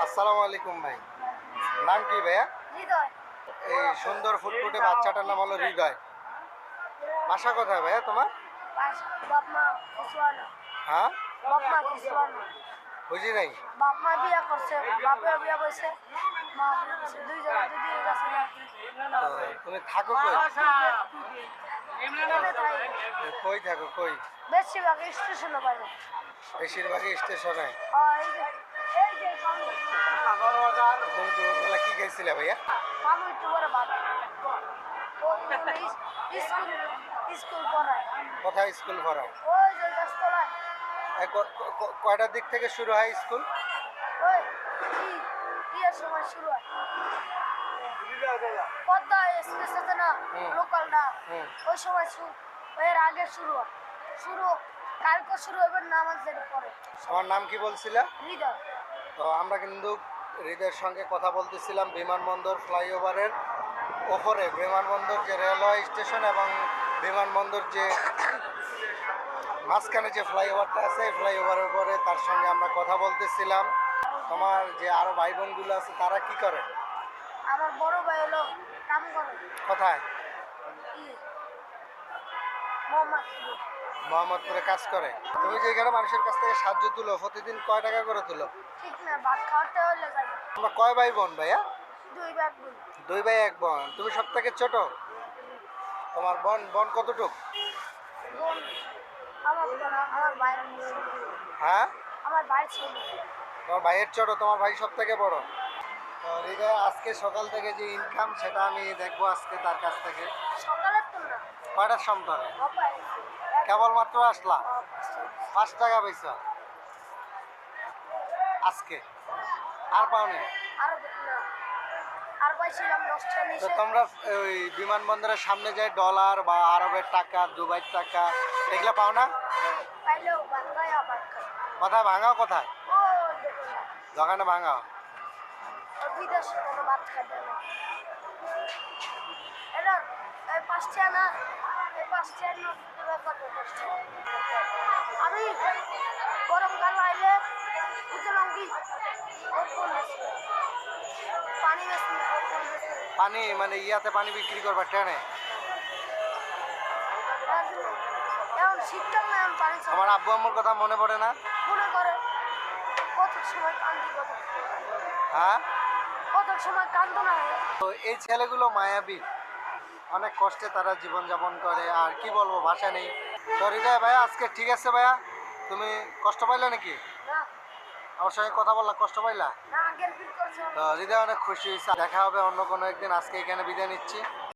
আসসালামু আলাইকুম ভাই। নাম কি ভাইয়া? হৃদয়। এই সুন্দর ফুটফুটে বাচ্চাটার নাম হলো হৃদয়। বাসা কোথায় ভাইয়া তোমার? বাপ মা কিসওয়ানা। হ্যাঁ, বাপ মা কিসওয়ানা। বুঝি নাই। বাপ মা বিয়া করছে, বাপে বিয়া করছে, মা বিয়া করছে, দুইজন দুই আছে। তো তুমি থাকো কই? কই থাকো কই? বেশিরভাগ স্টেশনে বাইরে। বেশিরভাগই স্টেশনে। এই যে তুমি দুপুরবেলা কি খাইছিলে ভাইয়া? আমি একটু বড় বাদ স্কুল স্কুল পড়ায়। কোথায় স্কুল পড়ায়? ওই যে গাছতলায়। কয়টার দিক থেকে শুরু হয় স্কুল? ওই ইয়ের সময় শুরু হয়। পদ্মা এক্সপ্রেস আছে না, লোকালটা, ওই সময় এর আগে শুরু হয়। কালকে শুরু হবে নামাজের পরে। আমার নাম কি বলছিলা? হৃদয়। তো আমরা কিন্তু হৃদয়ের সঙ্গে কথা বলতেছিলাম বিমানবন্দর ফ্লাইওভারের ওপরে, বিমানবন্দর যে রেলওয়ে স্টেশন এবং বিমানবন্দর যে মাঝখানে যে ফ্লাইওভারটা আছে এই ফ্লাইওভারের উপরে তার সঙ্গে আমরা কথা বলতেছিলাম। তোমার যে আরো ভাই বোনগুলো আছে তারা কি করে? আমার বড় ভাই হলো কাম করে। কোথায়? মোহাম্মদপুরে। মোহাম্মদপুরে কাজ করে। তুমি যে এখানে মানুষের কাছ থেকে সাহায্য তুলো, প্রতিদিন কয় টাকা করে তুলো? ঠিক না, ভাত খাওয়াতে হলে যাই। তোমরা কয় ভাই বোন ভাইয়া? দুই ভাগ বোন। দুই ভাই এক বোন। তুমি সব থেকে ছোট? তোমার বোন বোন কতটুক? বোন আমার ভাইয়ের হ্যাঁ, আমার ভাই ছিল। তোমার ভাইয়ের ছোট, তোমার ভাই সব থেকে বড়। তো হৃদয় আজকে সকাল থেকে যে ইনকাম সেটা আমি দেখবো আজকে তার কাছ থেকে। সকালের তো না, কয়টার সন্তানে? বাবা কেবলমাত্র আসলা, 5 টাকা পাইছ আজকে, আর পাওনি? আর না, আর পাইছিলাম 10টা তো নিচে। তোমরা ওই বিমানবন্দরের সামনে যে ডলার বা আরবের টাকা, দুবাইয়ের টাকা এগুলো পাও না? পাইলেও বাংলায় আবার খাই। কোথায় ভাঙাও? কোথায় ও দেখো না, দোকানে ভাঙাও? বিদেশে কোনো ভাত খাইতে না। এবার এই 5টা না, এই 5টা নোট কত কষ্ট। আমি গরমকাল আইলে বুঝলাম কি পানি বেশি। পানি মানে ইয়াতে পানি বিক্রি করবা ট্রেনে? এখন শীতকাল না, এখন পানি আমার আব্বু আম্মুর কথা মনে পড়ে না? মনে করে কত সময় কান্দি, হ্যাঁ, কত সময় কান্দ না। তো এই ছেলেগুলো মায়াবী, অনেক কষ্টে তারা জীবনযাপন করে, আর কি বলবো, ভাষা নেই। তো হৃদয় ভাইয়া আজকে ঠিক আছে ভাইয়া, তুমি কষ্ট পাইলে নাকি? না আমার সঙ্গে কথা বললা, কষ্ট পাইলা? না, আগের ফিল করছে। তো হৃদয় অনেক খুশি হয়েছে। দেখা হবে অন্য কোনো একদিন, আজকে এখানে বিদায় নিচ্ছি।